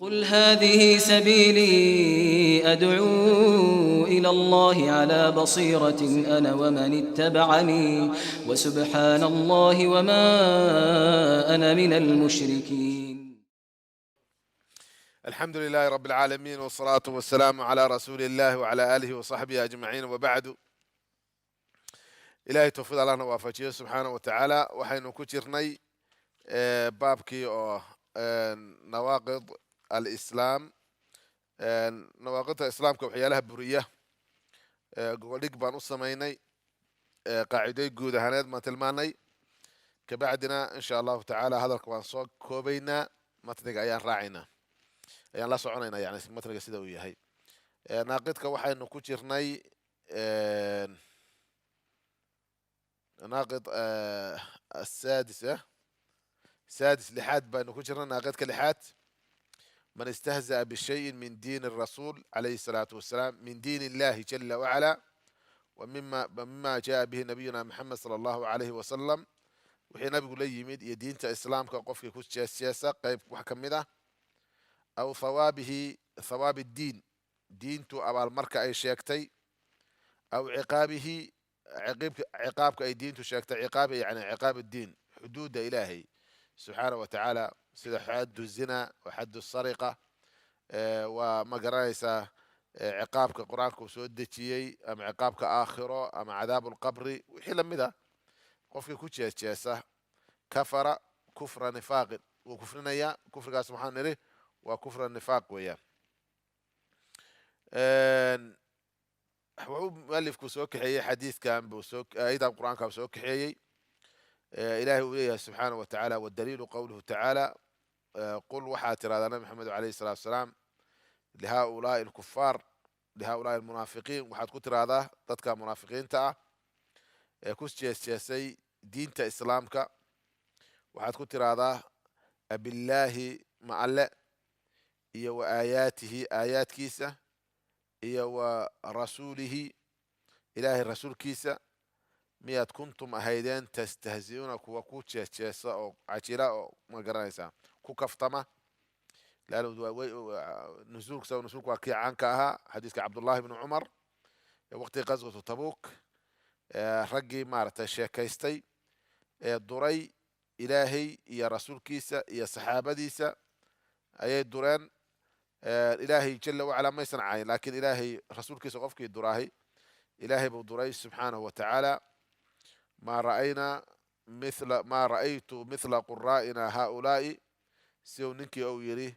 قل هذه سبيلي أدعو إلى الله على بصيرة أنا ومن اتبعني وسبحان الله وما أنا من المشركين. الحمد لله رب العالمين، والصلاة والسلام على رسول الله وعلى آله وصحبه أجمعين، وبعد. إلهي توفيق الله نوافجيه سبحانه وتعالى. وحين كجرني بابكي أو نواقض الإسلام، نواقض الإسلام كوحيالها برية قوليك بان السميني قاعدي جود هناد ما تلماني كبعدنا إن شاء الله تعالى. هذا الكوان صوت كوبينا ما تنقى أيان راعينا أيان لا صعونينا، يعني ما تنقى سيدوية هاي ناقدك وحين كجرني ناقد سادس لحاد بأنه كجرنا ناقدك لحاد من استهزأ بشيء من دين الرسول عليه الصلاة والسلام، من دين الله جل وعلا، ومما جاء به نبينا محمد صلى الله عليه وسلم. وحين نبي لي يمد يدين إسلام كقف كوش سياسة قيب وحكمده أو ثواب الدين دينتو أو المركة أي شيكتي، أو عقابه عقابك أي دينتو شيكتي عقابه، يعني عقاب الدين حدود إلهي سبحانه وتعالى، سيدا حد الزنا وحد السرقة وما قرايسة عقابك قرآنك سودتي أم عقابك آخره أم عذاب القبر وحيلا مذا قفك كوتشي تشيسة كفر كفر نفاق وكفرنا يا كفر قال سبحانه له وكفر النفاق ويا وحو مؤلف كسوك حي حديث كان بوسوك أيضا القرآن كان بوسوك حي إلهي وليه سبحانه وتعالى. والدليل قوله تعالى قل وحاتر هذا محمد عليه الصلاة والسلام لهؤلاء الكفار لهؤلاء المنافقين وحد كتر هذا ضدك منافقين تا كسجسي دين تا إسلامك وحد كتر هذا بالله معلق إيا وآياته آيات كيسة إيا ورسوله إلهي الرسول كيسة ميات كنتم أهيدين تستهزئون كوكو تشيسا أو عجيرا أو ما قرانيسا كو كفتما لأنه نزولك سوى نزولك وكي عنكها حديث عبد الله بن عمر وقت غزوة تبوك رقي مارتا شيكايستي دري إلهي يا رسول كيسا يا صحابة ديسا أي الدوران إلهي جل وعلا ما يصنعي، لكن إلهي رسول كيسا قفكي الدراهي إلهي بدري سبحانه وتعالى ما رأيت مثل قرائنا هؤلاء سيو ننكي أو يري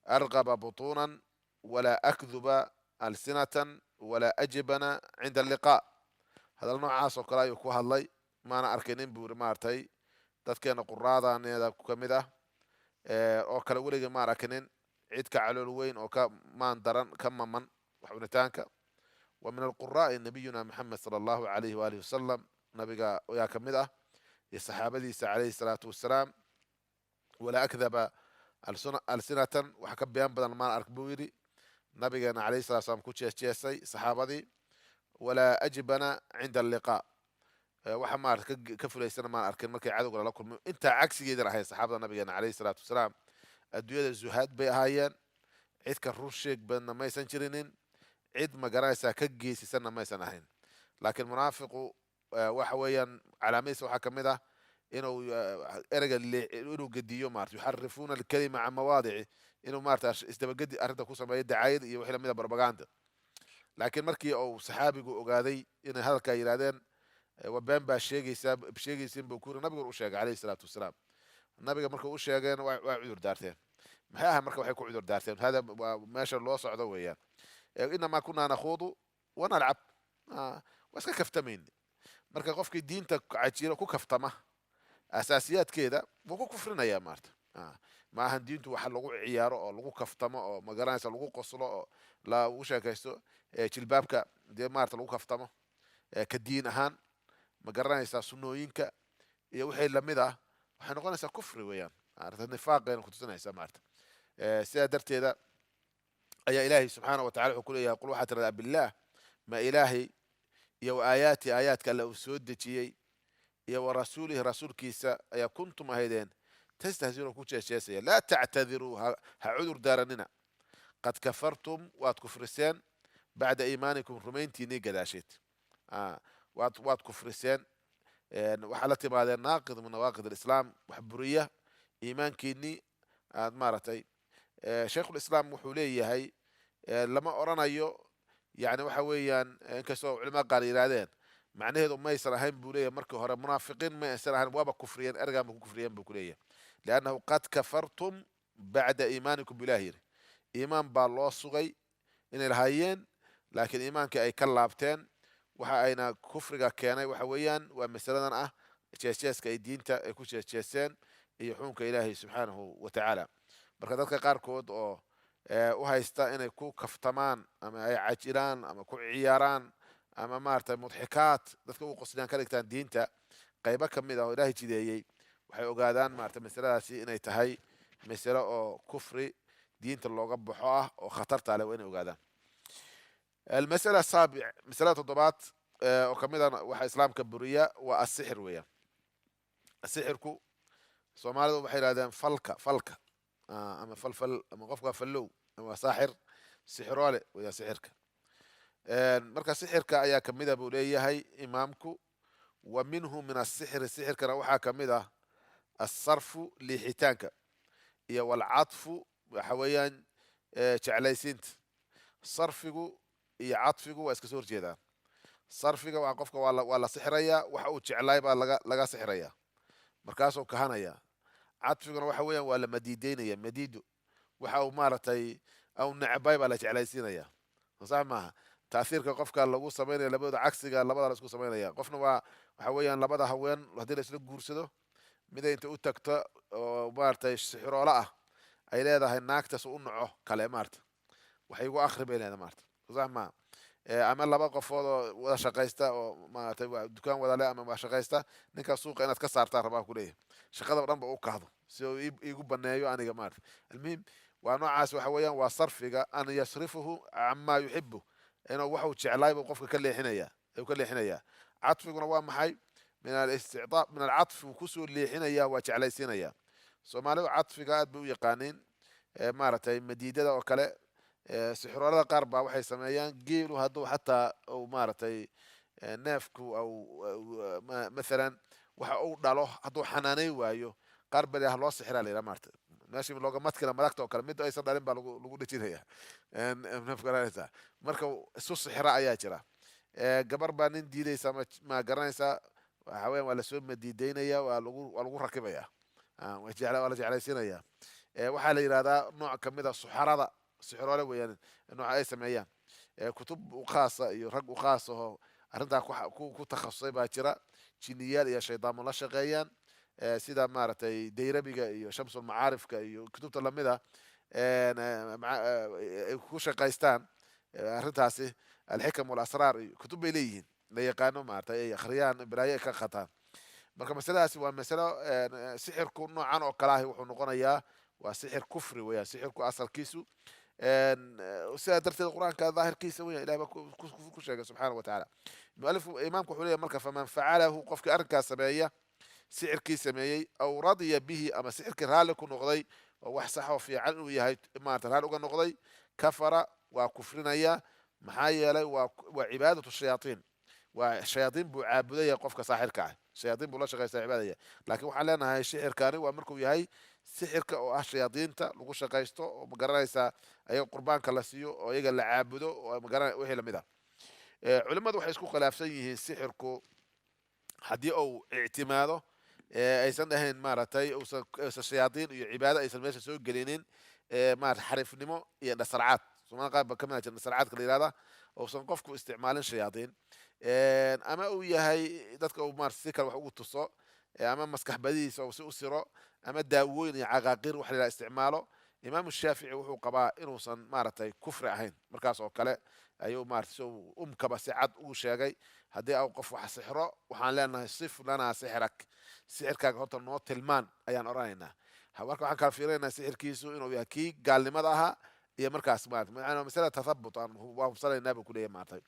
أرغب بطونا ولا أكذب ألسنة ولا أجبن عند اللقاء. هذا النوع عاصو كلا يكوها الله ما أنا أركنين بوري مارتي تذكينا قراضا نيدا كمدا أو كلا ولي ما أركنين عيدك على الوين أو ما اندرن كم من وحبنتانك. ومن القراء نبينا محمد صلى الله عليه وآله وسلم نبي ويا كمدا الصحابة دي عليه الصلاة والسلام ولا أكذب ألسنة وحكب بيان بدل ما أركبويري نبينا عليه الصلاة والسلام كوتشي تشيسي صحابة دي ولا أجبنا عند اللقاء وحمار كفل سنة ما أركن مركي عدو ولا لكم أنت عكس يدرى هاي صحابة نبينا عليه الصلاة والسلام الدنيا الزهاد بهايان عيد كروشيك بين ما يسنشرين عيد ما قرايسا كجيس سنة ما يسنهين. لكن منافق وحويا على ميس وحكمده إنه أرجع اللي إنه قديو مارت يحرفون الكلمة عن مواضعه إنه مارت استبقد أرد كوسا ما يدعي عايد يوحي لمده بروباغندا. لكن مركي أو صحابي وقاضي إن هذا كيرادين وبين بشيء يساب بشيء يسين بكور النبي وشاق عليه الصلاة والسلام. النبي مركي وشاقين وعذر دارتين ما مركي وحيكون عذر دارتين هذا ما شاء الله صعد وياه. إنما كنا نخوض ونلعب بس كفتمين مركي قفك الدين عجيرة كو كفتمه أساسيات كده وكو كفرنا يا مارت ما هندينتو waxa lagu ciyaaro oo lagu kaftamo oo magaranaysa lagu qoslo oo la ugu sheekaysto jilbaabka de maarta lagu kaftamo ka diin ahaan magaranaysa sunnooyinka iyo wixii lamid ah waxay noqonaysaa kufri weeyaan arrinta nifaaqeena ku tusinaysa maarta sida darteeda ayaa ilaahay subxaanahu wa tacaala wuxuu ku leeyahay qul waxaa tiradaa billaah ma ilaahay iyo aayaadka alla uu soo dejiyey iyo wa rasuulihi rasuulkiisa ayaa kuntum ahaydeen tastahziruun ku jeesjeesaya laa tactadiruu ha cudur daaranina qad kafartum waad kufriseen bacda iimaanikum rumayntiinii gadaasheed waad kufriseen waxaa la timaadeen naaqid min nawaaqid alislaam wax buriya iimaankiinii aad maaragtay shaykhulislaam wuxuu leeyahay lama oranayo yani waxa weeyaan inkastoo culimada qaar yidhaahdeen macnaheedu maysan ahayn buu leeyahay markii hore munaafiqiin ma aysan ahayn waaba kufriyeen ergaan ba ku kufriyeen buu ku leeyahay liannahu qad kafartum bacda iimaanikum bilah yiri iimaan baa loo sugay inay lahaayeen laakiin iimaankii ay ka laabteen waxa ayna kufriga keenay waxa weeyaan waa masaladan ah jeesjeeska ay diinta ay ku jeesjeeseen iyo xukunka ilaahay subxaanahu wa tacaala marka dadka qaarkood oo u haysta inay ku kaftamaan ama ay cajilaan ama ku ciyaaraan ama maaragtay mudxikaad dadka u qoslayaan ka dhigtaan diinta qaybo ka mid ah oo ilaahay jideeyey waxay ogaadaan maaragtay masaladaasi inay tahay masalo oo kufri diinta looga baxo ah oo khatarta leh waa inay ogaadaan المسألة السابع مسألة تضبات وكمدا waxa islaamka buriya waa asixir weeyaan asixirku Soomaalidu waxay yiraahdaan falka ama falfal ama qofka fallow ama saaxir sixroole weeyaa sixirka marka sixirka ayaa kamida buu leeyahay imaamku wa minhu min as-sixri sixirkana waxaa kamida as-sarfu liixitaanka iyo walcadfu waxa weeyaan jeclaysiinta sarfigu iyo cadfigu waa iska soo horjeedaan sarfiga waa qofka waa la sixirayaa waxa uu jeclaay baa laga sixirayaa markaasuu kahanaya cadfiguna waxa weeyaan waa la madiideynaya madiido waxa uu maaragtay au necbay baa la jeclaysiinaya sax maaha taasiirka qofka lagu sameynaya labada cagsiga labada la isku sameynaya qofna waa waxa weeyaan labada haween haddii la isla guursado mid inta u tagto oo maaragtay sixiroola ah ay leedahay naagtaas u naco kale maarta waxay ugu akhri bay leedahay maarta sax maaha ama laba qofood oo wada shaqaysta oo maaragtay dukaan wada leh ama shaqaysta ninka suuqa inaad ka saartaan rabaa ku leeyahay shaqada dhan ba u kahdo si uu igu baneeyo aniga maarta almuhim waa noocaas waxa weeyaan waa sarfiga an yasrifuhu amma yuhibbu inuu waxa uu jeclaay buu qofka ka leexinaya cadfiguna waa maxay min al-istictaa min al-cadf ku soo leexinaya waa jeclaysiinaya Soomaalidu cadfiga aad bay u yaqaaniin maaragtay madiidada oo kale sixroolada qaar baa waxay sameeyaan geelu hadduu xataa uu maaragtay neefku au maalan waxa uu dhalo hadduu xanaanay waayo qaar bale loo sixiraa layidhaha maarta meeshii looga madkila madagta oo kale mid aysan dhalin baa lagu dhejinaya neefka marka isu sixira ayaa jira gabar baa nin diidaysa ma garanaysaa waxa weeyaan waa lasoo madiideynaya waa lagu rakibaya waa la jeclaysiinaya waxaa la yidhahdaa nooc kamid a suxarada sixroole weeyaan nooca ay sameeyaan kutub u khaasa iyo rag u khaas oo arrintaa ku takhasusay baa jira jiniyaal iyo shaydaamo la shaqeeyaan sida maaragtay dayrabiga iyo shamsul macaarifka iyo kutubta lamida ay ku shaqaystaan arrintaasi alxikam walasraar iyo kutub bay leeyihiin la yaqaano maaragtay ay akhriyaan balaayo ay ka qataan marka masaladaasi waa masalo sixirku noocan oo kale ahi wuxuu noqonayaa waa sixir kufri weeyaan sixirku asalkiisu sidaa darteed qur-aanka daahirkiisa weeyaan ilaah baa ku sheegay subxaana wa tacaala mualif imaamku wuxuu leeyahay marka faman facalahu qofkii arrinkaas sameeya sixirkii sameeyey aw radiya bihi ama sixirkii raalli ku noqday oo wax sax oo fiican inuu yahay maarata raalli uga noqday kafara waa kufrinaya maxaa yeelay waa cibaadatu shayaatiin waa shayaadiin buu caabudaya qofka saaxirka ah shayaadiin buu la shaqaysta cibaadaya laakiin waxaan leenahay sixirkaani waa markuu yahay sixirka oo ah shayaadiinta lagu shaqaysto oo magaranaysaa ayaga qurbaanka la siiyo oo iyaga la caabudo oo magaranay wixii lamid ah culimmadu waxay isku khilaafsan yihiin sixirku haddii uu ictimaado aysan dhahayn maaragtay uusan shayaadiin iyo cibaado aysan meesha soo gelinin maarata xariifnimo iyo dhasarcaad soomaalida qaar ba kamid ah jira dhasarcaadka la yihahda uusan qofku isticmaalin shayaadiin ama uu yahay dadka uu maarata si kale wax ugu tuso ama maskax badihiisa uu si u siro ama daawooyin iyo caqaaqiir wax la yidhaha isticmaalo imaamu shaafici wuxuu qabaa inuusan maaragtay kufri ahayn markaas oo kale ayuu maarata si umkaba si cad ugu sheegay haddii au qof wax sixro waxaan leenahay sif lanaa sixrak sixirkaaga horta noo tilmaan ayaan odhanaynaa marka waxaan kala fiirinaynaa sixirkiisu inuu yahay kii gaalnimada ahaa iyo markaas maarata masala tathabut aan waa hubsanaynaa buu kuleeyahay maartay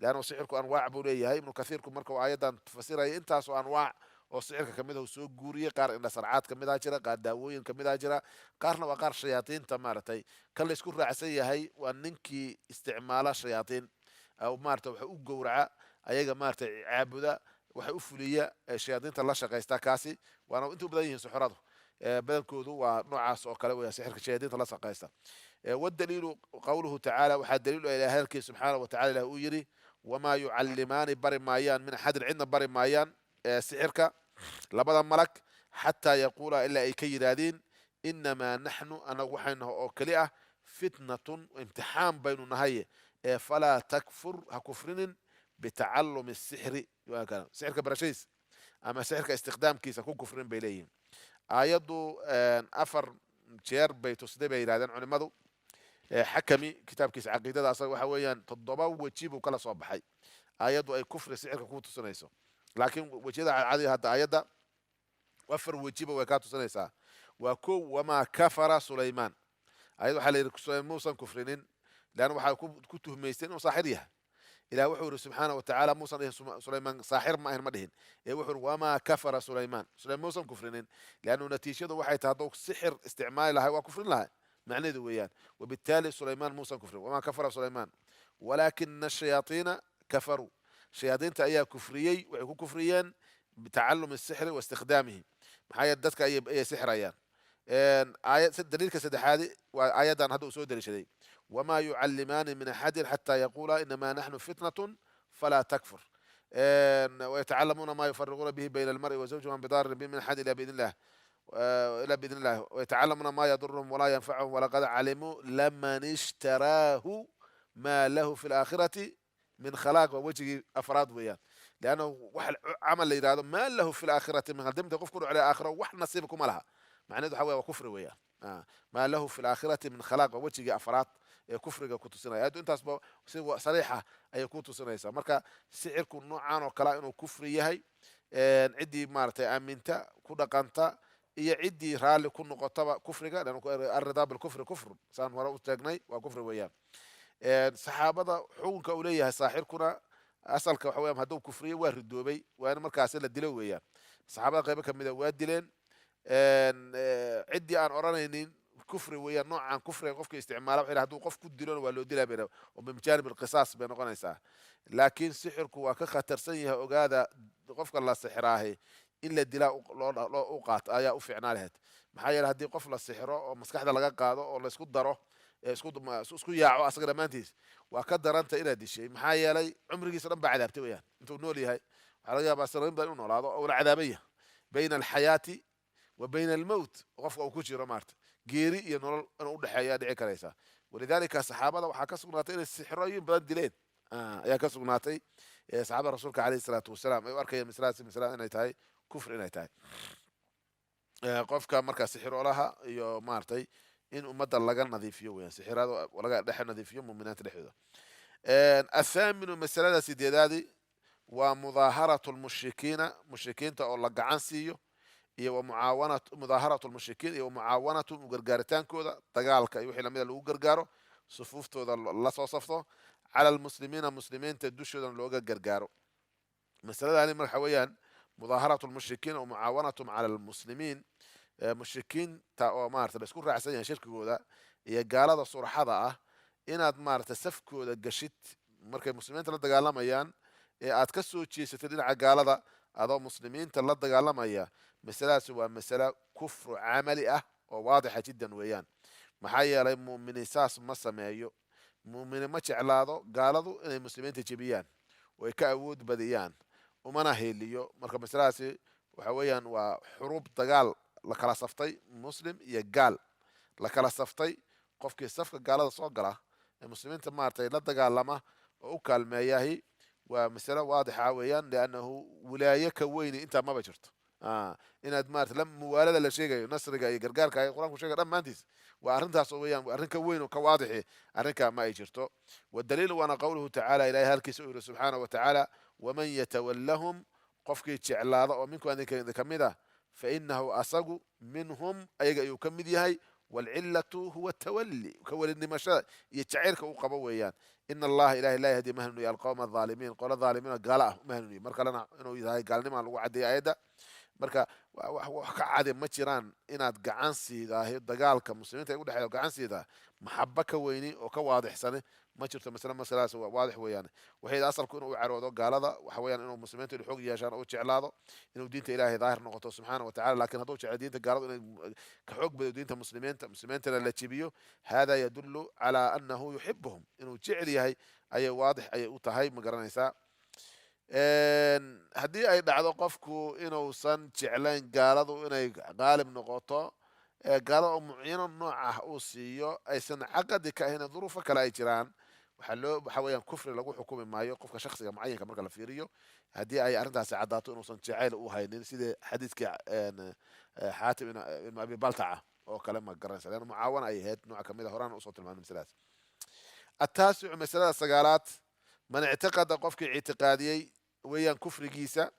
leannu sixirku anwaac buu leeyahay ibnu kathiirku marka uu aayadan fasiraya intaasoo anwaac oo sixirka kamid ah uu soo guuriyey qaar indha sarcaad kamid ah jira qaar daawooyin kamid ah jira qaarna waa qaar shayaadiinta maaragtay kan la isku raacsan yahay waa ninkii isticmaala shayaadiin maarata waxa u gowraca ayaga maaragtay caabuda waxa u fuliya shayaadiinta la shaqaysta kaasi waana inta u badan yihiin suxuradu badankoodu waa noocaas oo kale weya sixirka shayaadiinta la shaqaysta والدليل قوله تعالى وحد دليل إلى هلك سبحانه وتعالى له يري وما يعلمان بر مايان من أحد عندنا بر مايان سحرك لبدا ملك حتى يقول إلا أي كيرادين إنما نحن أنا وحين أوكلئة فتنة امتحان بين نهاية فلا تكفر هكفرن بتعلم السحر سحرك برشيس أما سحرك استخدام كيس أكون كفرين بيليهم آيادو أفر jeer bay tusday bay yidhahdeen culimmadu xakami kitaabkiisa caqiidada asaga waxa weeyaan 7 weji buu kala soo baxay aayaddu ay kufri sixirka ku tusinayso laakiin wejiyada caadi hadda aayadda 4 wejiba way ka tusinaysaa waa kow wamaa kafara sulaymaan aayad waxaa la yidhi sulaymaan muusan kufrinin leanna waxaa ku tuhmaysteen inuu saaxir yahay إلى وحور سبحانه وتعالى موسى سليمان ساحر ما هن مدهن وحور وما كفر سليمان موسى كفرين لأنه نتيجة وحي تهدوك سحر استعمال لها وكفر لها معنى ذويان وبالتالي سليمان موسى كفر وما كفر سليمان ولكن الشياطين كفروا شياطين تأيها كفريي ويكون كفريان بتعلم السحر واستخدامه محايا دتك أي سحر أيان آية دليل كسد هذه وآية دان هذا أسود الشيء وما يعلمان من أحد حتى يقولا إنما نحن فتنة فلا تكفر ويتعلمون ما يفرقون به بين المرء وزوجه من بضار به من أحد إلى بإذن الله ويتعلمون ما يضرهم ولا ينفعهم ولقد علموا لمن اشتراه ما له في الآخرة من خلاق ووجه أفراد وياه لأنه عمل هذا ما له في الآخرة من قدم تقفكم على آخرة وح نصيبكم لها معناه حوى وكفر وياه ما له في الآخرة من خلاق ووجه أفراد كفرga ku tusinaya aad intaas ba si sariixa ay ku tusinaysaa marka sicirku noocan oo kala inuu kufri yahay cidii maartay aaminta ku dhaqanta iyo cidii raali ku noqotaba kufriga lana arida bil kufri kufr saan hore u taagnay waa kufri weeyaan saxaabada xukunka uu leeyahay saaxirkuna asalka waxa weeyaan haduu kufriyo waa ridoobay waa in markaas la dilo weeyaan saxaabada qayb ka mid ah waa dileen cidii aan oranaynin كفر ويا نوع عن كفر قفك استعماله وحيل هدو قف كدلون ولا دلا بينه وبمجانب القصاص بين قنيسة لكن سحرك وكخطر سنها وقاذا قفك الله سحراه إلا الدلاء لا أوقات آية أفعنا لهت محايل هدي قفل السحر ومسكح ده لقى قاضي ولا يسكت دره يسكت ياعو أصغر مانتيس وقدر أنت إلى هذا الشيء محايل عمرك يسلم بعد بتويان أنتوا نولي هاي على جاب سلام بيننا هذا أو العذابية بين الحياة وبين الموت قفك أو كوشي رمارت geeri iyo nolol inuu u dhaxeeya dhici karaysa walidaalika saxaabada waxaa ka sugnaatay inay sixirooyin badan dileen ayaa ka sugnaatay saxaabada rasuulka calayhi salaatu wasalaam ay u arkayeen misalaas inay tahay kufr inay tahay qofka markaa sixiroolaha iyo maartay in ummadda laga nadiifiyo weeyaan sixirada laga dhex nadiifiyo muuminiinta dhexdooda athaaminu masalada sideedaadi waa mudaaharatu lmushrikiina mushrikiinta oo la gacan siiyo iyo mucaawanatu mudaaharatu lmushrikiin iyo mucaawanatu gargaaritaankooda dagaalka iyo wixii lamida lagu gargaaro sufuuftooda la soo safto cala almuslimiina muslimiinta dushoodan looga gargaaro masaladani marka weeyaan mudaaharatu lmushrikiin oo mucaawanatum cala almuslimiin mushrikiinta oo maarata la isku raacsan yahay shirkigooda iyo gaalada surxada ah inaad maarata safkooda gashid markay muslimiinta la dagaalamayaan ee aad ka soo jeesatid dhinaca gaalada adoo muslimiinta la dagaalamaya masaladaasi waa masala kufru camali ah oo waadixa jiddan weeyaan maxaa yeelay muumini saas ma sameeyo muumini ma jeclaado gaaladu inay muslimiinta jebiyaan oo ay ka awood badiyaan umana heliyo marka masaladaasi waxa weeyaan waa xuruub dagaal la kala saftay muslim iyo gaal la kala saftay qofkii safka gaalada soo gala ee muslimiinta maartay la dagaalama oo u kaalmeeyahay waa masala waadixa weeyaan li'annahu wilaaye ka weyni inta ma jirto inaad maarta la muwaalada la sheegayo nasriga iyo gargaarka ay quraanku sheegay dhammaantiis waa arrintaas oo weeyaan arrin ka weyn oo ka waadixi arrinka ma ay jirto wadaliil waana qowluhu tacaala ilaahay halkiisa uu yiri subxaanahu wa tacaala waman yatawallahum qofkii jeclaada oo minku adinka ka mid ah fa innahu asagu minhum ayaga ayuu ka mid yahay والعلة هو التولي كول النمشاء يتعيرك وقبا ويان إن الله إله لا يهدي مهن القوم الظالمين قال الظالمين قال مهن مرك لنا إنه إذا قال نما الوعد أيدا marka wax ka cadi ma jiraan inaad gacan siidaahay dagaalka muslimiinta ay u dhexeeya gacan siidaa maxaba ka weyni oo ka waadixsani ma jirto masaladaas waadix weeyaan waxay asalku inuu u caroodo gaalada waxa weeyaan inuu muslimiintu inay xoog yeeshaan oo jeclaado inuu diinta ilaahay daahir noqoto subxaana wa tacala laakiin hadduu jecel diinta gaaladu inay ka xoog bado diinta muslimiintana la jibiyo hada yadullu calaa annahu yuxibuhum inuu jecel yahay ayay waadix ayay u tahay ma garanaysaa haddii ay dhacdo qofku inuusan jeclayn gaaladu inay qaalib noqoto gaalada oo muciino nooc ah uu siiyo aysan caqadi ka ahayn duruufo kale ay jiraan waxa weeyaan kufri lagu xukumi maayo qofka shaksiga mucayinka marka la fiiriyo haddii ay arrintaasi caddaato inuusan jecayl u haynin sidii xadiidkii xaatim ibn abi baltaca oo kale ma garanaysa leanna mucaawana ay ahayd nooc kamid a horaan usoo tilmaamay masaladaas التاسع مسألة سقالات من اعتقد قفك اعتقادي ويان كفرجيسا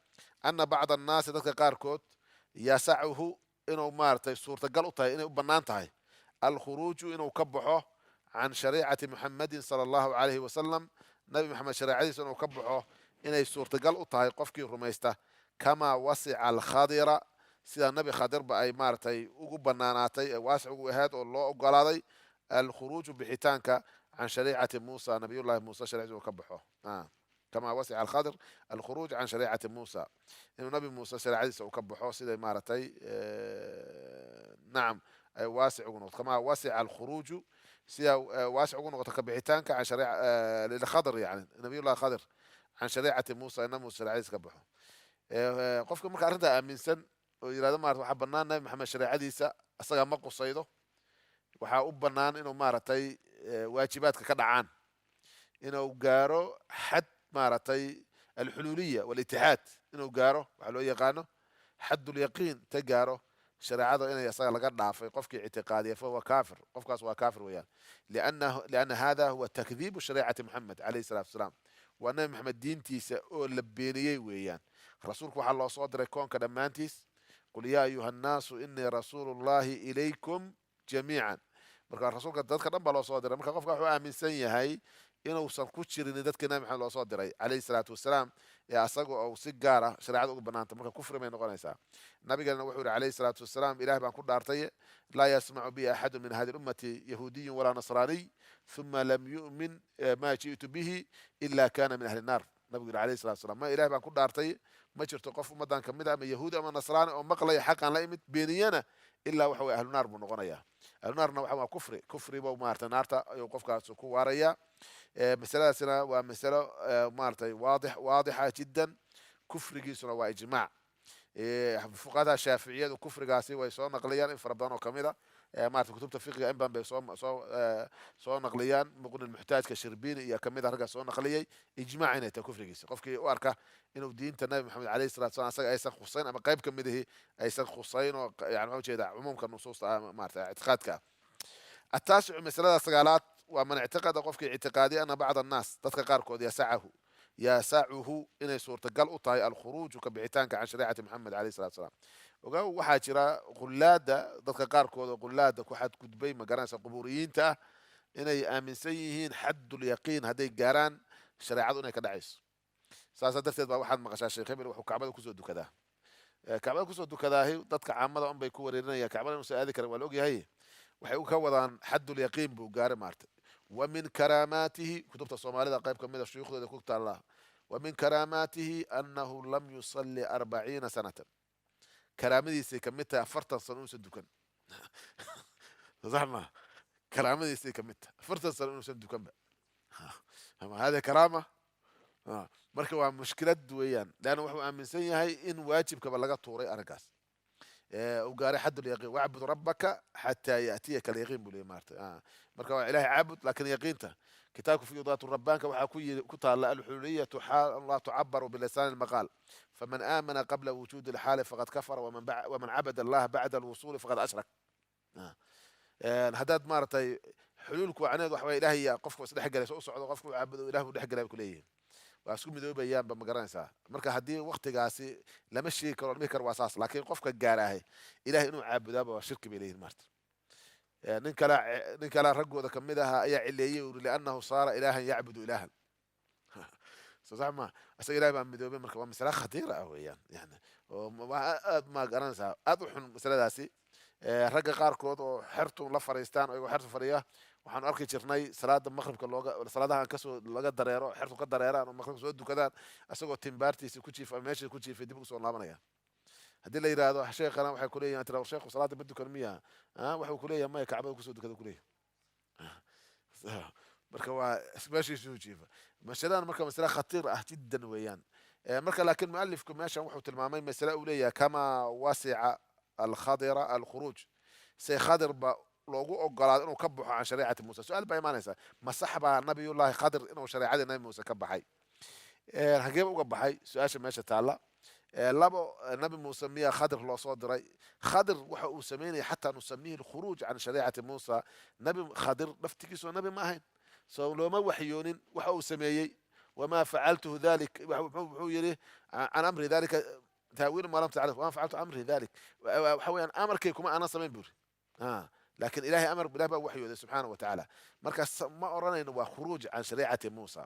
أن بعض الناس ذاتك قاركوت يسعه إنه مارتي صورة قلطة إنه بنانتهي الخروج إنه كبحه عن شريعة محمد صلى الله عليه وسلم نبي محمد شريعة إنه كبحه إنه صورة قلطة قفك رميسته كما وسع الخضر سيدا النبي خضر بأي مارتي ugu banaanaatay واسع ugu ahayd oo loo ogolaaday الخروج بحيتانك عن شريعة موسى نبي الله موسى شريعته وكبحه كما وسع الخضر الخروج عن شريعة موسى إنه نبي موسى شريعته وكبحه سيدا مارتي نعم واسع ونقط كما وسع الخروج سيدا واسع ونقط كبحيتانك عن شريعة للخضر يعني نبي الله خضر عن شريعة موسى إنه موسى شريعته كبحه قفك مركا أرنتا أمينسن ويراد مارت waxaa bannaan nabi maxamed shariicadiisa asaga ma qusaydo waxaa u bannaan inuu maaragtay waajibaadka ka dhacaan inuu gaaro xad maaragtay alxuluuliya walitixaad inuu gaaro waxaa loo yaqaano xad ulyaqiin ta gaaro shareecada inay asaga laga dhaafay qofkii ictiqaadiya fahuwa kaafir qofkaas waa kaafir weeyaan lianna hada huwa takdiibu shariicati maxamed calayhi salaatu wasalaam waa nabi maxamed diintiisa oo la beeniyey weeyaan rasuulku waxaa loo soo diray koonka dhammaantiis قل يا أيها الناس إني رسول الله إليكم جميعا marka rasuulka dadka dhan baa loo soo diray marka qofka wuxuu aaminsan yahay inuusan ku jirin dadka nabi maxamed loo soo diray calayhi salaatu wasalaam ee asaga oo si gaar ah shareecada ugu banaanta marka kufri bay noqonaysaa nabigana wuxuu yidhi calayhi salaatu wasalaam ilaah baan ku dhaartay laa yasmacu bi axadu min hadi lummati yahuudiyun walaa nasraaniy ثuma lam yu'min ma ji'tu bihi ila kana min ahli الnaar nabigu yidhi calayhi salaatu wasalaam ma ilaah baan ku dhaartay ما جرت قف مدان كمدا ama yahuudi ama nasraani oo maqlaya xaqan la imid beeniyana ilaa waxa way ahlu naar buu noqonayaa ahlu naarna waxa waa kufri buu maartay naarta ayuu qofkaas ku waaraya masaladaasina waa masalo maartay waadixa jiddan kufrigiisuna waa ijmaac fuqahaada shaaficiyadu kufrigaasi way soo naqliyaan in fara badan oo kamida maartay kutubta fiqiga in badan bay soo naqliyaan muqni muxtaajka shirbiini iyo kamida ragga soo naqliyay ijmaac inay tahay kufrigiisa qofkii u arka inuu diinta nabi maxamed calayhi salaatu wasalaam asaga aysan khusayn ama qayb ka midahi aysan khusayn oo yani waxaa ujeeda cumuumka nusuusta maartay ictiqaadka التاسع مسألة سقالات ومن اعتقد قفك اعتقادي أن بعض الناس تذكر قاركود يسعه إن سورة قال أطاي الخروج كبعتانك عن شريعة محمد عليه الصلاة والسلام وقالوا وحاجرة قلادة تذكر قاركود قلادة كحد كتبي مقرانس قبوريين تا إن آمن سيهين حد اليقين هذي جاران شريعتنا كدعيس ساسا درت بقى واحد مقاشا شيخ خبر وحو كعبة كسودو كذا كعبة كسودو كذا هي تذكر عامة أم بيكون ورينا يا كعبة المساعدة كرم والوجه هي waxay u ka wadaan xadul yaqiin buu gaari maartay wa min karaamaatihi kutubta soomaalida qayb kamid ah shuyuukhdooda ku taala wa min karaamaatihi annahu lam yusalli 40 sanatan karaamadiisay kamid tahay 40 sano uusan dukan saxma karaamadiisay kamid tahay 40 sano uusan dukan ba ama hada karaama marka waa mushkilad weeyaan laana wuxuu aaminsan yahay in waajibkaba laga tuuray aragaas وقاري حد اليقين واعبد ربك حتى يأتيك اليقين بولي مارت مركا إلهي عابد لكن يقينته كتابك في ذات الربانك وحكوي كتاب الحلولية الله تعبر بلسان المقال فمن آمن قبل وجود الحال فقد كفر ومن عبد الله بعد الوصول فقد أشرك هداد مارتي حلولك وعناد وحوى إلهي قفك وسدح جلس أصعد وقفك وعبد إله ودح جلس كليه واسكو مدوي بيان بمقرانسا marka hadii waqtigaasi lama sheegi karo mikar waasaas laakiin qofka gaarahay ilaahay inuu caabudaa waa shirki bilayeen marta nin kala ragooda kamid aha ayaa cileeyay uu leeyahay saara ilaahan yacbudu ilaahan صح ما أصل إلهي بقى مدوبين مركب مسألة خطيرة أوي يعني ما قرنسها أضحى مسألة داسي ragga qaarkood oo xertu la fariistaan oo xertu fariya waxaan arki jirnay salaada maqribka salaadaha kasoo laga dareero xertu ka dareeraan oo maqribka soo dukadaan asagoo timbaartiisa ku jiifa meesha ku jiifay dib u soo laabanaya haddii la yiraahdo sheekhana waxay ku leeyahay tira sheekhu salaada ma dukan miya waxa uu ku leeyahay ma kacbada ku soo dukada ku leeyahay marka waa meesha soo jiifa mashalan marka mas'ala khatir ah jiddan weeyaan marka laakiin muallifku meeshan wuxuu tilmaamay mas'ala uu leeyahay kama wasi'a الخضر الخروج سي خضر لوغو اوغولاد انو كبخو عن شريعه موسى سؤال باي مانيسا ما صحب نبي الله خضر انو شريعه نبي موسى كبخاي حقيب اوغا بخاي سؤال ماشي تالا لابو نبي موسى ميا خضر لو سو دراي خضر waxa uu sameeyay hatta nusamihi الخروج عن شريعه موسى نبي خضر نفتكيسو نبي ما هين سو لو ما وحيونين waxa uu sameeyay وما فعلته ذلك وحو يري عن امر ذلك تأويل ما لم تعرف وأنا فعلت أمري ذلك وحويان أمر كيكم أنا صمين بوري لكن إلهي أمر بلا وحيه سبحانه وتعالى مركز ما أرانا إنه خروج عن شريعة موسى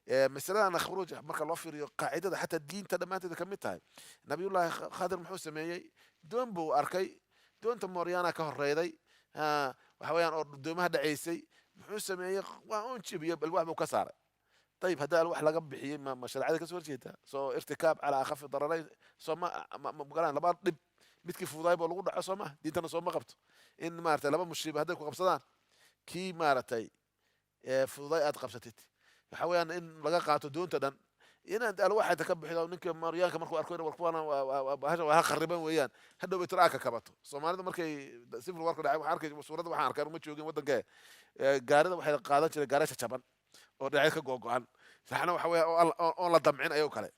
مثلا أنا خروج مركز الله في قاعدة حتى الدين تدمات إذا كمتها نبي الله خادر محوس سميي دون بو أركي دون تموريانا كهريدي وحويان دومها دعيسي محوس سميي وأون شبيه بالواحد مكسر طيب هذا الواحد لقب بحيي ما شرع ذلك سوى جيتها سو ارتكاب على اخف الضررين سو ما قالان لبا دب midkii fuuday baa lagu dhaco Soomaa diintana soo ma qabto in maartay laba mushiib haday ku qabsadaan kii maartay fuuday aad qabsatid waxa weeyaan in laga qaato doonta dhan inaad alwaxda ka bixido ninka maryaanka markuu arko in warkuwana waa khariban weeyaan hadhow bay tiraaka kabato Soomaalida markay sifir warka dhacay waxaan arkay suurada waxaan arkay ma joogin wadanka gaarida waxay qaadan jireen gaarasha jaban oo dhacay ka googo'an saxna waxa weey oo la damcin ayuu kale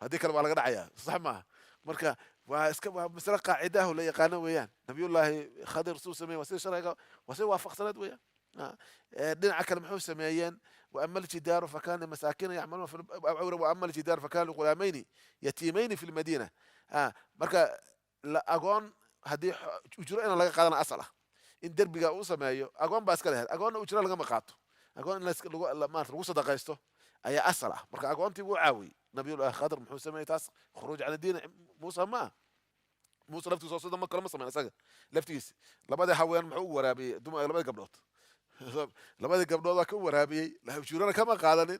hadii kale waa laga dhacayaa sax ma marka waa iska mas'ala qaacidaha la yaqaan weeyaan nabiyullaahi khadir suu sameeyay wasi sharciga wasi waafaqsanad weeyaan dhinaca kale muxuu sameeyeen وأما الجدار فكان مساكين يعملون في وأما الجدار فكان لغلامين يتيمين في المدينة marka agoon hadii ujro in laga qaadana asala in darbiga uu sameeyo agoon baa iska leh agoon ujro laga ma qaato agoon in lagu sadaqaysto ayaa asal ah marka agoontii wuu caawi nabiyullaahi khadr muxuu sameeyay taas khuruuj aan diin muusa ma muusa laftiisa soo ma kala ma sameeyay asaga laftiisa labada haween muxuu waraabiyay labada gabdhood labada gabdhood waa ka waraabiyay la ujrana kama qaadanin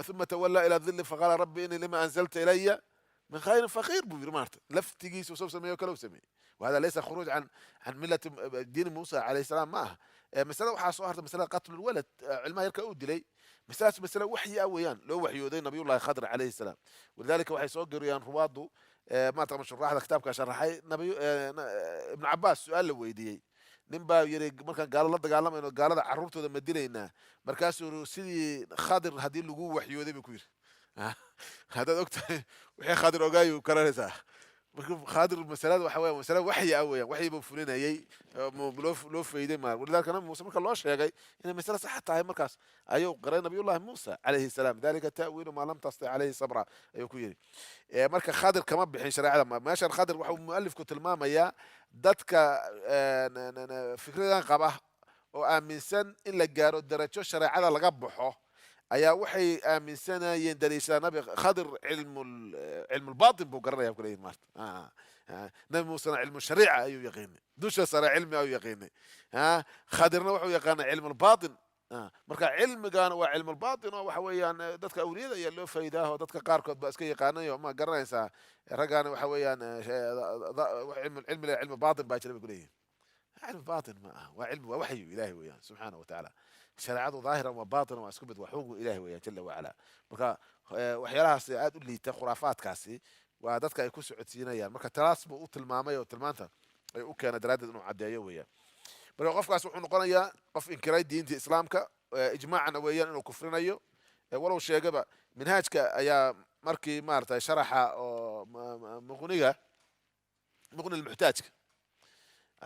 ثم تولى إلى الظل فقال ربي إني لما أنزلت إلي من خير فقير بمرت لفتجيس وسوف سميه وكلو سميه وهذا ليس خروج عن ملة دين موسى عليه السلام معه مسألة وحاسوها مسألة قتل الولد علمها يركب دلي مسألة وحي أويان لو وحي يدين نبي الله خضر عليه السلام ولذلك وحي صقر يان رواضه ما ترى شرح هذا كتاب كشرحي نبي ابن عباس سؤال ويدي ninbaa yiri markaan gaalo la dagaalameyno gaalada carruurtooda ma dilaynaa markaasuu sidii khadir hadii lagu waxyooday buu ku yiri hadaad ogtahay wixii khadir ogaayo karanaysaa marka khadir masalada waxa weeye masala waxyi ah weeyaan waxyi buu fulinayay loo fayday maar walidaalkana Muuse marka loo sheegay in masala sax tahay markaas ayuu qaray nabiyullaahi Muuse alayhi salaam dalika ta'wiilu ma lam tasti alayhi sabra ayuu ku yiri marka khadir kama bixin shariicada meeshan khadir waxa uu muallifku tilmaamayaa dadka fikradan qaba oo aaminsan in la gaaro darajo shariicada laga baxo ayaa waxay aaminsanayeen daliishada nabi khadir cilmu baatin buu garanaya ku leeyahay maarta nabi muuse cilmu shariica ayuu yaqaanay dusha sare cilmi ayuu yaqaanay khadirna wuxuu yaqaanay cilmu baatin marka cilmigan waa cilmu baatin oo waxa weeyaan dadka awliyada ayaa loo faa'iidaa oo dadka qaarkood ba iska yaqaanayo ma garanaysaa ragana waxa weeyaan cilmu baatin baa jira ku leeyahay علم باطن ما وعلم ووحي إلهي وياه سبحانه وتعالى شرعته ظاهرا وباطنا واسكبت وحوق إلهي وياه جل وعلا مركا وحيالها سيئات اللي تخرافات كاسي ودادك يكون سعودسينيا مركا تراس بو تلمامية وتلمانتا أي كان درادة إنه عدايا وياه مركا قف كاس وحو نقنيا قف إنكراي دين دي إسلامك إجماعا وياه إنه كفرنا ولو شيء قبا منهاجك يا مركي مارتا شرحة مغنية المحتاج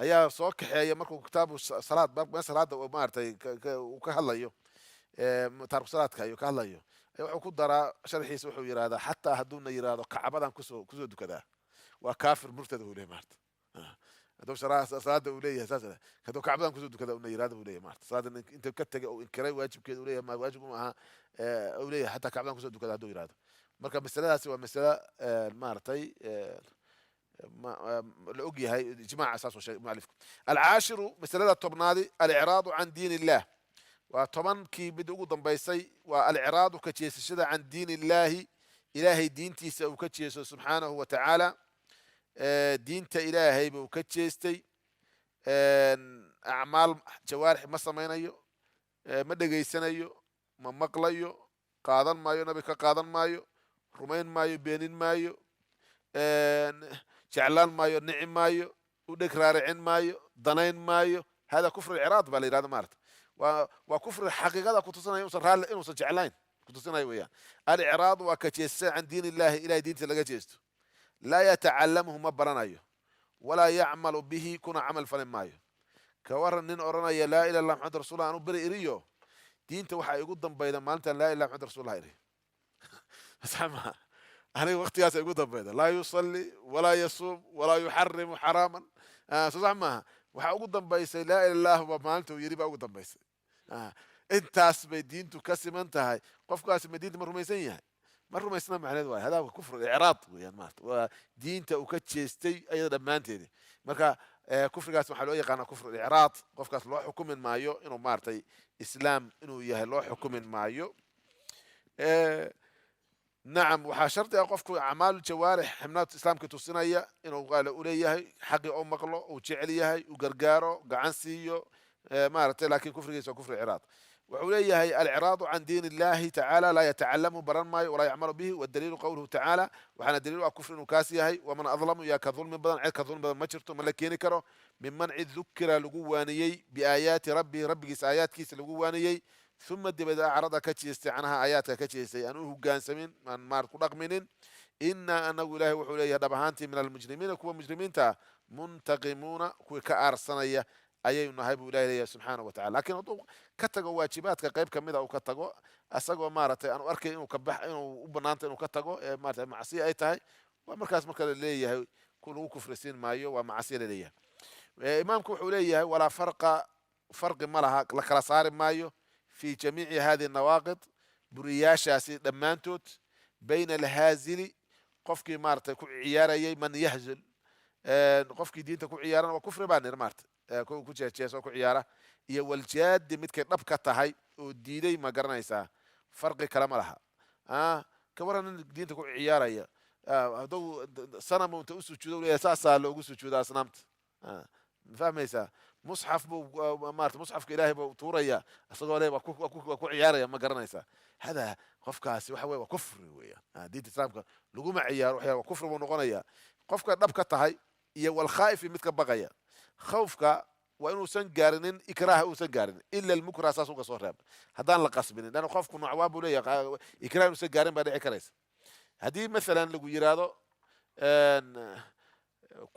ayaa soo kaxeeya markuu kitaabu salaad salaada maartay uu ka hadlayo taariikh salaadka ayuu ka hadlayo wuxuu ku daraa sharxiisa wuxuu yiraahdaa xataa hadduu na yiraahdo kacbadan kusoo dukadaa waa kaafir murtad uu leeyahay maarta هذا صلاة أولية أساسا هذا كعبان كسود كذا أولية هذا أولية ما صلاة أنت كتج أو إنكراي واجب كذا أولية ما واجب معها أولية حتى كعبان كسود كذا هذا هذا مركب مسألة سوى مسألة مارتي ما الأوجي هاي جماعة أساس وشيء معرفكم. العاشر مسألة الطبنادي الإعراض عن دين الله وطبعا كي بدو ضمبيسي والإعراض كتشيس شدة عن دين الله إلهي دينتي سو كتشيس سبحانه وتعالى دينتا إلهي بو كتشيستي أعمال جوارح ما سمينيو ما دغيسنيو ما مقليو قادن مايو نبي قادن مايو رمين مايو بينين مايو جعلان مايو نعم مايو ودك رارعين مايو ضنين مايو هذا كفر الإعراض بالي هذا مارت وكفر الحقيقة كنتصنا يوصل رال يوصل جعلان كنتصنا وياه الإعراض وكتشيس عن دين الله إلى دين تلقى لا يتعلمه مبرنايو ولا يعمل به كنا عمل فلن مايو كورن نين أورنا لا إله إلا الله محمد رسول الله أنو بري إريو دينته waxaa igu dambayda maalintan laa ilaaha maxamed rasuul iri sama aniga waqtigaas igu dambayda laa yusalli walaa yasuum walaa yuxarimu xaraaman sax maaha waxaa ugu dambaysay laa ilaha illallah maalinta uu yiri baa ugu dambaysay intaas bay diintu ka siman tahay qofkaasi ma diinta ma rumaysan yahay ma rumaysna macnaheedu waa hada kufr icraad weeyaan maarta waa diinta uu ka jeestay ayada dhammaanteedii marka kufrigaas waxaa loo yaqaanaa kufr icraad qofkaas loo xukumin maayo inuu maartay islaam inuu yahay loo xukumin maayo nacam waxaa shardi ah qofku acmaalu jawaarix xibnaadka islaamka tusinaya inuu qaale u leeyahay xaqi oo maqlo uu jecel yahay uu gargaaro gacan siiyo maartay laakiin kufrigiisa waa kufri icraad wuxuu leeyahay alciraadu can diin illahi tacaala laa yatacalamhu baran maayo walaa yacmalu bihi wadaliilu qowluhu tacaala waxaana daliil ah kufri inuu kaas yahay waman adlamu yaa ka dulmi badan cid ka dulmi badan ma jirto ma la keeni karo miman cid dukira lagu waaniyey biaayaati rabbihi rabbigiisa aayaadkiisa lagu waaniyey uma dibada acrada ka jeestay canaha aayaadka ka jeestay aan u hogaansamin aan maar ku dhaqminin inaa anagu ilaahay wuxuu leeyahay dhab ahaantii min almujrimiina kuwa mujrimiinta muntaqimuuna kuwii ka aarsanaya ayaynu nahay buu ilahay leeyahay subxaanahu watacala lakiin hadduu ka tago waajibaadka qayb ka mid a uu ka tago asagoo maaragtay aanu arkay inuu inuu u banaanta inuu ka tago ee maaragtay macsiya ay tahay waa markaas marka la leeyahay lagu kufrisiin maayo waa macsiya la leeyahay imaamku wuxuu leeyahay walaa farqi ma laha la kala saari maayo في جميع هذه النواقض برياشاسي دمانتوت بين الهازل قفكي مارت كو عياريي من يهزل قفكي دينتا كو عيارنا وكفر بانير مارت كو جيسو كو عيارة iyo waljaad midkay dhab ka tahay oo diiday ma garanaysaa farqi kala ma laha ka waran diinta ku ciyaaraya haduu sanam inta u sujuudo leeyahay saasaa loogu sujuudaa asnaamta fahmaysaa مصحف مارت مصحف إلهي بطوريا أصدقوا عليه وكو عياريا ما قرنيسا هذا قفكاسي وحوي وكفر ويا دي تسامك لقوم عيار وحيا وكفر ونغنيا قفك نبك تهي والخائف مثل بقيا خوفك وإنه سنجارن إكراه وسنجارن إلا المكره أساسه قصور هذان لقصبين لأنه خوفك نعواب لي إكراه وسنجارن بعد إكراس هذه مثلا لقو يرادو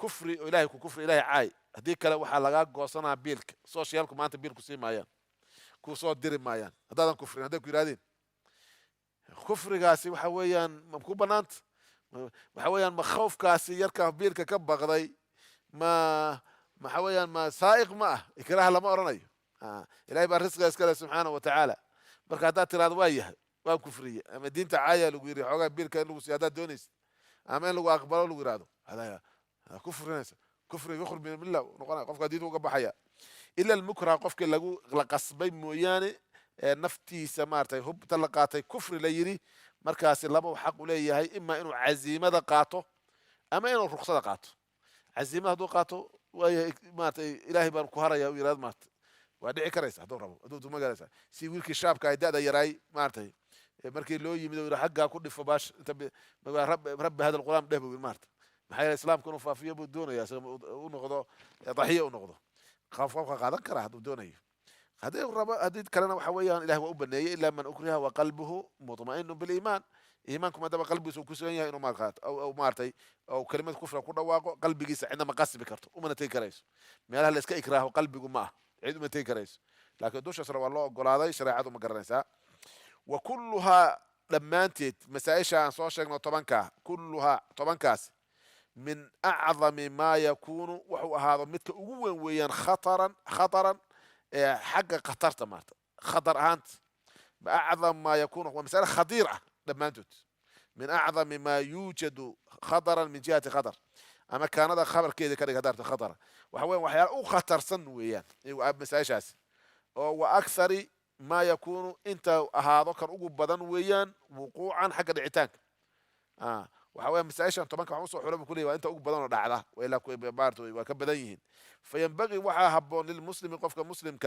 كفر إلهي كفر إلهي عاي هديك كلا waxaa laga goosanaa biilka socialku maanta biilku sii maayaan ku soo diri maayaan hadaan kufrin haday ku yiraahdeen kufrigaasi waxa weeyaan ma ku banaanta waxa weeyaan ma khawfkaasi yarka biilka ka baqday waxa weeyaan ma saa'iq ma ikraah lama oranayo ilaahay baa risqiga iska leh subhanahu wa ta'ala marka hadaa tiraado waa yahay waa kufriye ama diinta caaya lagu yiri xogaa biilka in lagu sii hadaa doonaysid ama in lagu aqbalo lagu yiraahdo hadaa kufrinaysa كفر يخرج من المله قف قديده وقبحيا الا المكره قفك لغو لقصبي موياني نفتي سمارتي هب تلقاتي كفر ليري markaas laba xaq u leeyahay ima inuu caziimada qaato ama inuu ruqsada qaato caziimada haduu qaato way maartay ilaahay baan ku haraya u yiraahdo maartay waa dhici karaysa haduu rabo haduu duma galaysa si wiilkii shaabka ay daada yaray maartay markii loo yimid oo xagga ku dhifo baash inta rabbi hada alquran dhehbo maartay maxay islaamku inuu faafiyo buu doonayaa uu noqdo dahiyo uu noqdo qofka qaadan kara haduu doonayo hadii rabo hadii kalena waxa weeyaan ilaahay waa u baneeyay illa man ukriha wa qalbuhu mutma'innun bil iimaan iimaanku madaba qalbigiisu ku sugan yahay inuu maarqaat aw maartay aw kalimad kufra ku dhawaaqo qalbigiisa cidna ma qasbi karto uma tay karayso meelaha la iska ikraaho qalbigu ma cid uma tay karayso laakiin dusha sare waa loo ogolaaday shariicadu ma garanaysaa wa kulluha dhammaanteed masaa'isha aan soo sheegno 10ka kulluha 10kaas من أعظم ما يكون وحو هذا مثل أقوى ويان خطرا حق خطرت مارت خطر أنت بأعظم ما يكون ومسألة خطيرة لما أنتت من أعظم ما يوجد خطرا من جهة خطر أما كان هذا خبر كذا كذا قدرت خطر وحوين وحيال أو خطر سن ويان أب مسايشاس وأكثر ما يكون أنت هذا كان أقوى بدن ويان وقوعا حق العتاق وحوين مسايشة طبعا كان عصو حلم كله وأنت أقوى بدن ودعلا وإلا كوي بارتو وكبدنيهن فينبغي وحا هبون للمسلم قفك مسلم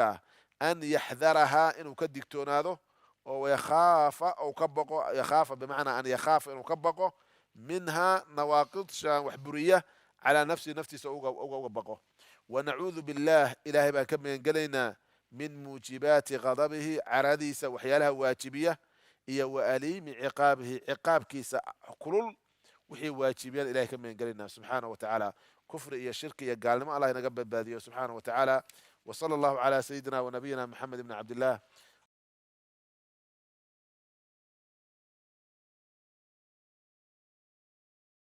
أن يحذرها إنه كدكتون هذا ويخاف أو كبقه يخاف بمعنى أن يخاف إنه كبقه منها نواقض وحبرية على نفسي أو كبقه ونعوذ بالله إلهي بكم ينقلنا من موجبات غضبه عراديس وحيالها واجبية إيا وأليم عقابه عقاب كيس كل وحي واجبية إلهي كم ينقلنا سبحانه وتعالى كفر إيا شرك إيا قال ما الله ينقبل باديه سبحانه وتعالى وصلى الله على سيدنا ونبينا محمد بن عبد الله